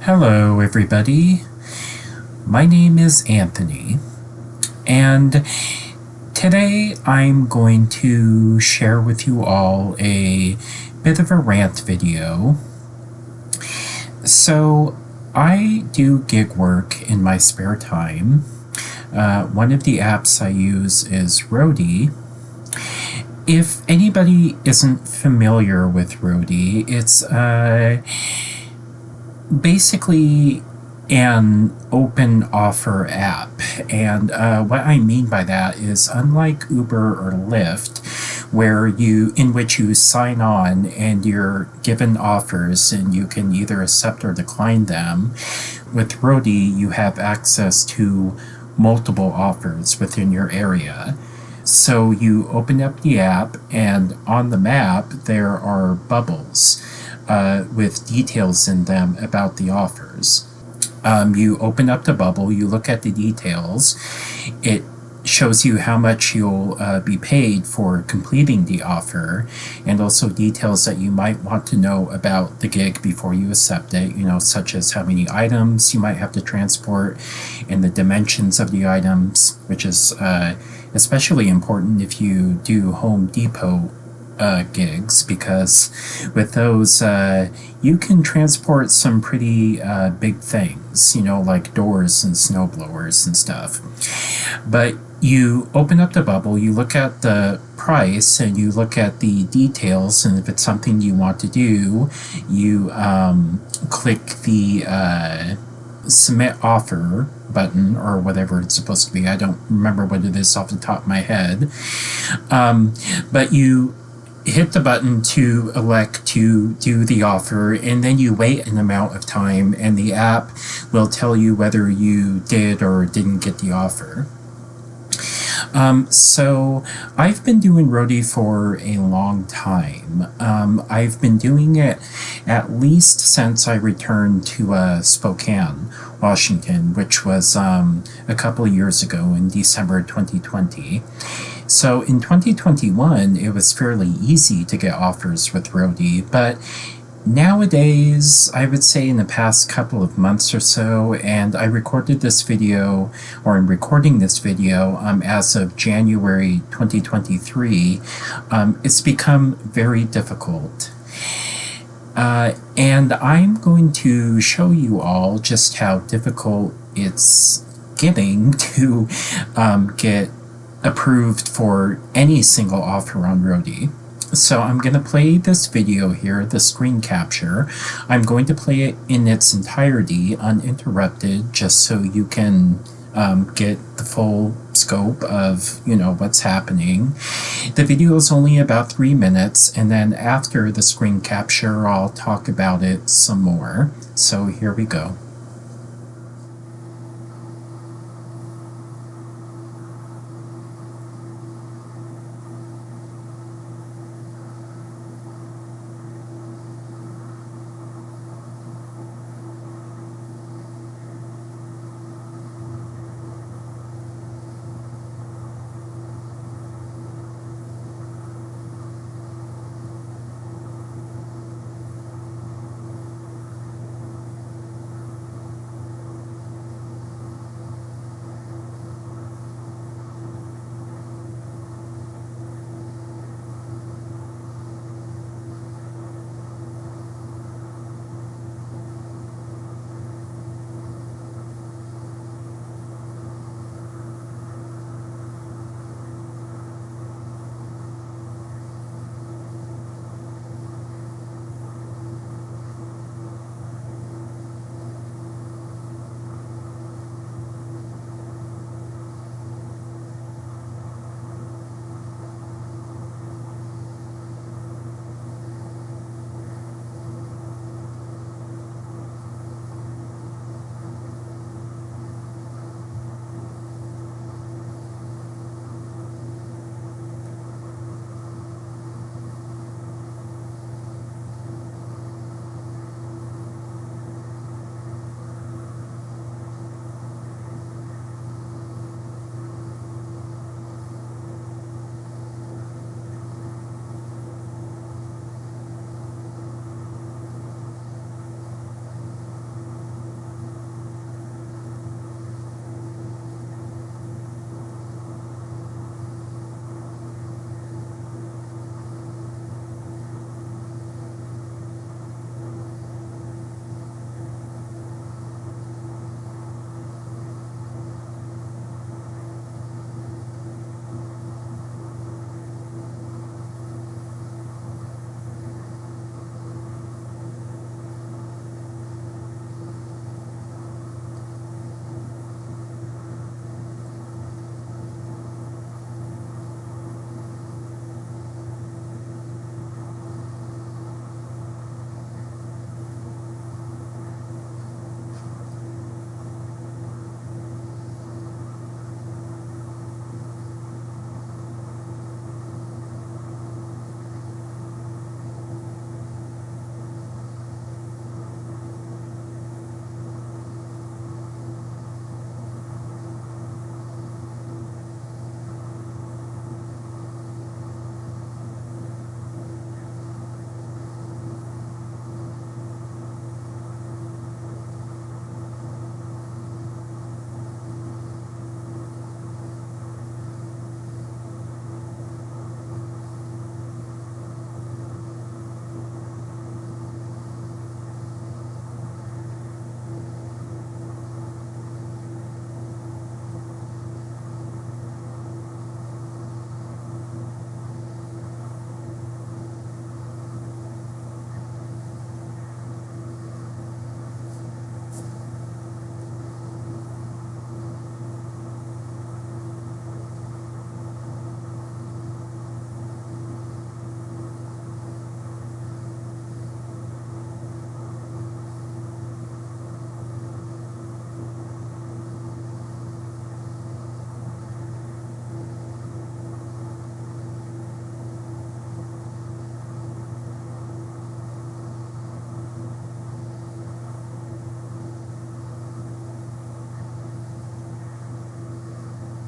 Hello, everybody. My name is Anthony, and today I'm going to share with you all a bit of a rant video. So, I do gig work in my spare time. One of the apps I use is Roadie. If anybody isn't familiar with Roadie, it's basically an open offer app. And what I mean by that is, unlike Uber or Lyft, in which you sign on and you're given offers and you can either accept or decline them, with Roadie you have access to multiple offers within your area. So you open up the app, and on the map there are bubbles with details in them about the offers. You open up the bubble, you look at the details, it shows you how much you'll be paid for completing the offer, and also details that you might want to know about the gig before you accept it, such as how many items you might have to transport and the dimensions of the items, which is especially important if you do Home Depot gigs, because with those you can transport some pretty big things, like doors and snow blowers and stuff. But you open up the bubble, you look at the price, and you look at the details, and if it's something you want to do, you click the submit offer button, or whatever it's supposed to be. I don't remember what it is off the top of my head. But you hit the button to elect to do the offer, and then you wait an amount of time, and the app will tell you whether you did or didn't get the offer. So I've been doing Roadie for a long time. I've been doing it at least since I returned to Spokane, Washington, which was a couple of years ago in December 2020. So in 2021, it was fairly easy to get offers with Roadie, but nowadays, I would say in the past couple of months or so, and I recorded this video, or I'm recording this video as of January 2023, it's become very difficult. And I'm going to show you all just how difficult it's getting to get approved for any single offer on Roadie. So I'm going to play this video here, the screen capture. I'm going to play it in its entirety, uninterrupted, just so you can get the full scope of, what's happening. The video is only about 3 minutes, and then after the screen capture, I'll talk about it some more. So here we go.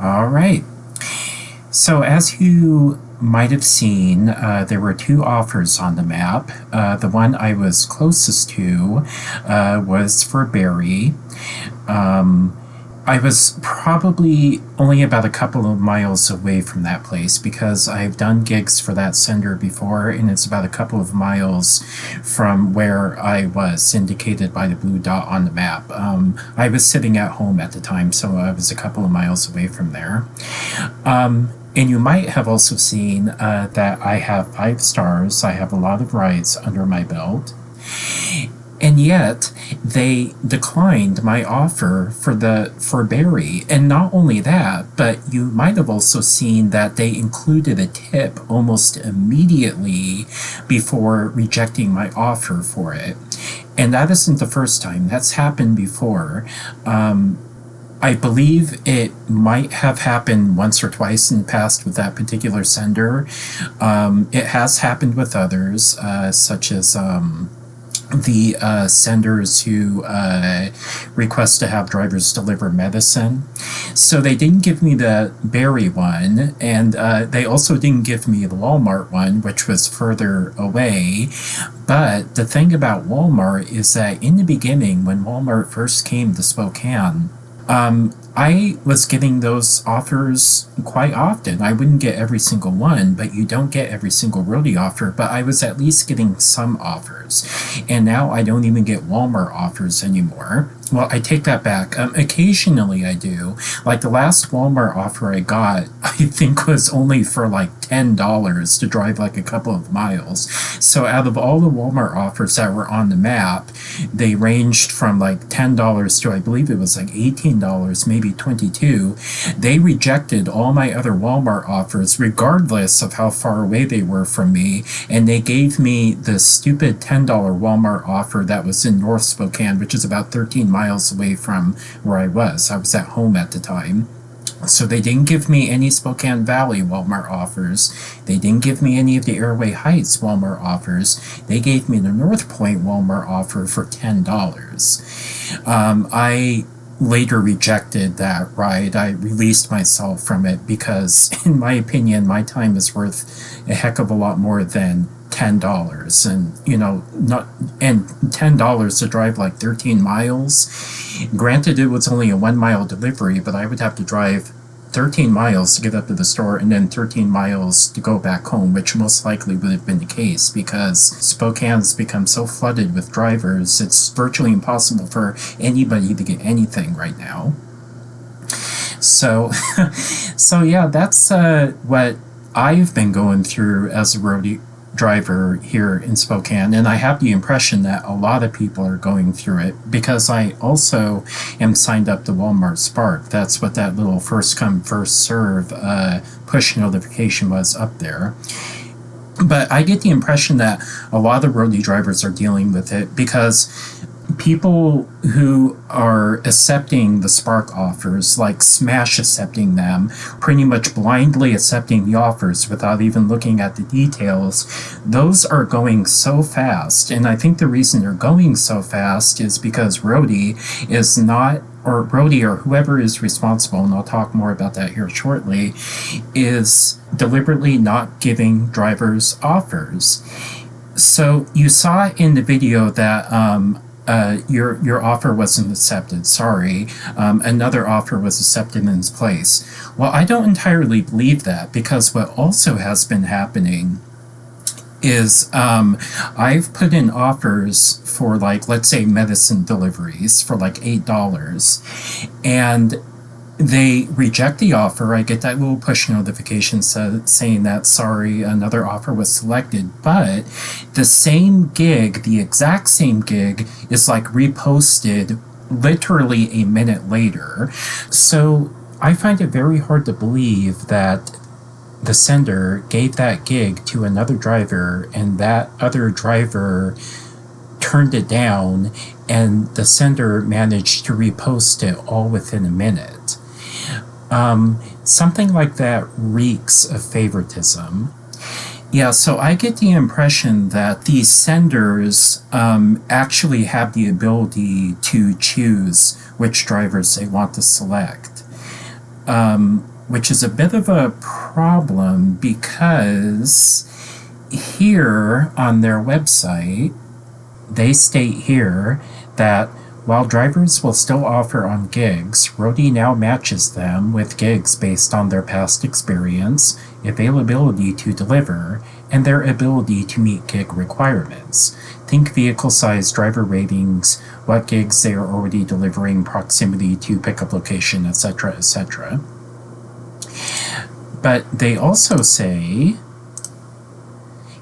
All right. So, as you might have seen, there were two offers on the map. The one I was closest to was for Barry. Um, I was probably only about a couple of miles away from that place because I've done gigs for that sender before, and it's about a couple of miles from where I was indicated by the blue dot on the map. I was sitting at home at the time, so I was a couple of miles away from there. And you might have also seen that I have 5 stars. I have a lot of rides under my belt. And yet they declined my offer for Barry. And not only that, but you might have also seen that they included a tip almost immediately before rejecting my offer for it. And that isn't the first time. That's happened before. I believe it might have happened once or twice in the past with that particular sender. It has happened with others, such as the senders who request to have drivers deliver medicine. So they didn't give me the Barry one, and they also didn't give me the Walmart one, which was further away. But the thing about Walmart is that in the beginning, when Walmart first came to Spokane, I was getting those offers quite often. I wouldn't get every single one, but you don't get every single Roadie offer, but I was at least getting some offers. And now I don't even get Walmart offers anymore. Well, I take that back. Occasionally I do. Like the last Walmart offer I got, I think was only for like $10 to drive like a couple of miles. So out of all the Walmart offers that were on the map, they ranged from like $10 to I believe it was like $18, maybe $22. They rejected all my other Walmart offers regardless of how far away they were from me, and they gave me the stupid $10 Walmart offer that was in North Spokane, which is about 13 miles away from where I was. I was at home at the time. So they didn't give me any Spokane Valley Walmart offers. They didn't give me any of the Airway Heights Walmart offers. They gave me the North Point Walmart offer for $10. I later rejected that ride. I released myself from it because, in my opinion, my time is worth a heck of a lot more than $10, and not and $10 to drive like 13 miles. Granted, it was only a 1 mile delivery, but I would have to drive 13 miles to get up to the store and then 13 miles to go back home, which most likely would have been the case because Spokane's become so flooded with drivers, it's virtually impossible for anybody to get anything right now. So, so yeah, that's what I've been going through as a roadie driver here in Spokane, and I have the impression that a lot of people are going through it because I also am signed up to Walmart Spark. That's what that little first come first serve push notification was up there. But I get the impression that a lot of roadie drivers are dealing with it because people who are accepting the Spark offers, like smash accepting them, pretty much blindly accepting the offers without even looking at the details, those are going so fast. And I think the reason they're going so fast is because Roadie is not, or Roadie or whoever is responsible, and I'll talk more about that here shortly, is deliberately not giving drivers offers. So you saw in the video that your offer wasn't accepted. Sorry, another offer was accepted in its place. Well, I don't entirely believe that because what also has been happening is I've put in offers for like, let's say medicine deliveries for like $8, and they reject the offer. I get that little push notification saying that, sorry, another offer was selected, but the same gig, the exact same gig, is like reposted literally a minute later. So I find it very hard to believe that the sender gave that gig to another driver and that other driver turned it down and the sender managed to repost it all within a minute. Something like that reeks of favoritism. Yeah, so I get the impression that these senders actually have the ability to choose which drivers they want to select. which is a bit of a problem because here on their website, they state here that while drivers will still offer on gigs, Roadie now matches them with gigs based on their past experience, availability to deliver, and their ability to meet gig requirements. Think vehicle size, driver ratings, what gigs they are already delivering, proximity to pickup location, etc., etc. But they also say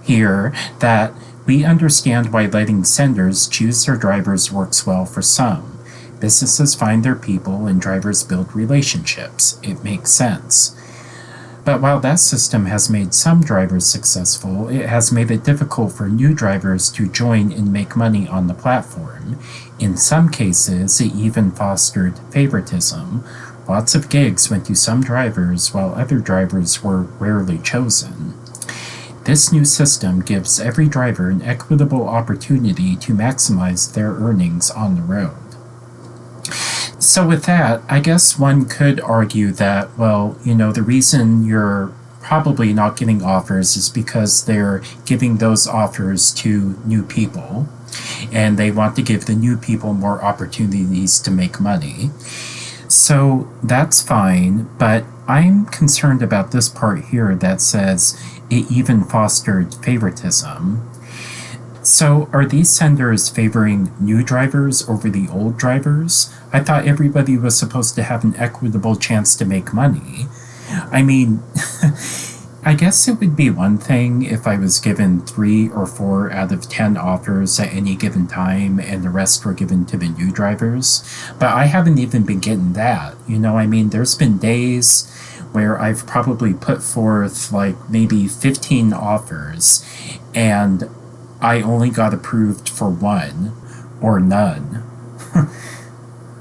here that we understand why letting senders choose their drivers works well for some. Businesses find their people and drivers build relationships. It makes sense. But while that system has made some drivers successful, it has made it difficult for new drivers to join and make money on the platform. In some cases, it even fostered favoritism. Lots of gigs went to some drivers while other drivers were rarely chosen. This new system gives every driver an equitable opportunity to maximize their earnings on the road. So with that, I guess one could argue that, well, the reason you're probably not getting offers is because they're giving those offers to new people, and they want to give the new people more opportunities to make money. So that's fine, but I'm concerned about this part here that says it even fostered favoritism. So are these senders favoring new drivers over the old drivers? I thought everybody was supposed to have an equitable chance to make money. I mean, I guess it would be one thing if I was given 3 or 4 out of 10 offers at any given time and the rest were given to the new drivers, but I haven't even been getting that. There's been days where I've probably put forth like maybe 15 offers and I only got approved for 1 or none.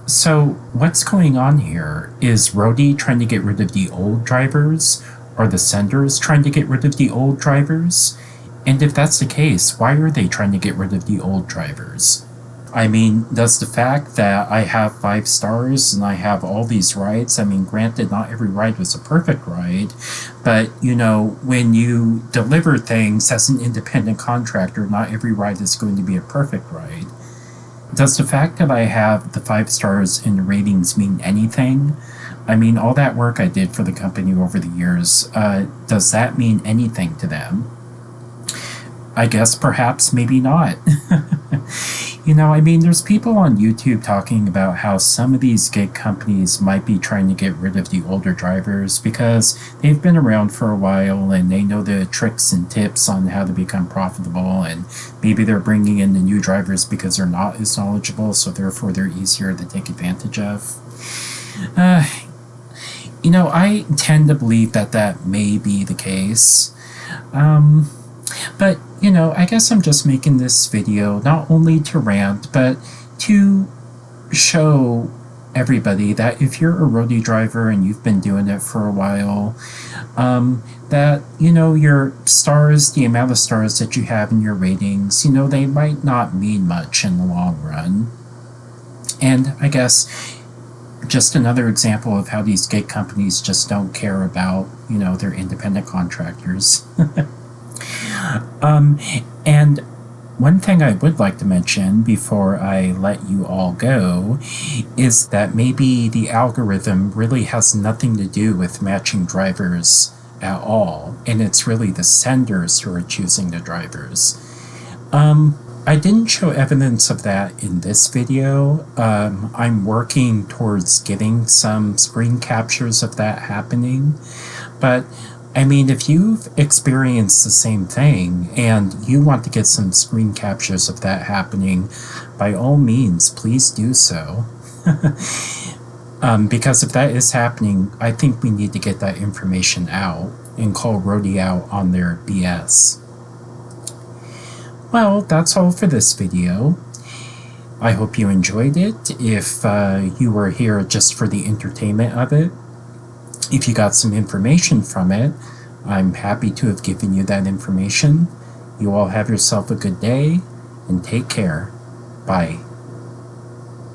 So what's going on here? Is Roadie trying to get rid of the old drivers? Are the senders trying to get rid of the old drivers? And if that's the case, why are they trying to get rid of the old drivers? Does the fact that I have 5 stars and I have all these rides, granted, not every ride was a perfect ride, but, when you deliver things as an independent contractor, not every ride is going to be a perfect ride. Does the fact that I have the 5 stars in ratings mean anything? All that work I did for the company over the years, does that mean anything to them? I guess perhaps maybe not. There's people on YouTube talking about how some of these gig companies might be trying to get rid of the older drivers because they've been around for a while and they know the tricks and tips on how to become profitable, and maybe they're bringing in the new drivers because they're not as knowledgeable, so therefore they're easier to take advantage of. I tend to believe that may be the case. But, I guess I'm just making this video not only to rant, but to show everybody that if you're a roadie driver and you've been doing it for a while, that, your stars, the amount of stars that you have in your ratings, they might not mean much in the long run. And I guess just another example of how these gig companies just don't care about, their independent contractors. And one thing I would like to mention before I let you all go is that maybe the algorithm really has nothing to do with matching drivers at all, and it's really the senders who are choosing the drivers. I didn't show evidence of that in this video. I'm working towards getting some screen captures of that happening, but if you've experienced the same thing and you want to get some screen captures of that happening, by all means, please do so. Because if that is happening, I think we need to get that information out and call Roadie out on their BS. Well, that's all for this video. I hope you enjoyed it. If you were here just for the entertainment of it, if you got some information from it, I'm happy to have given you that information. You all have yourself a good day, and take care. Bye.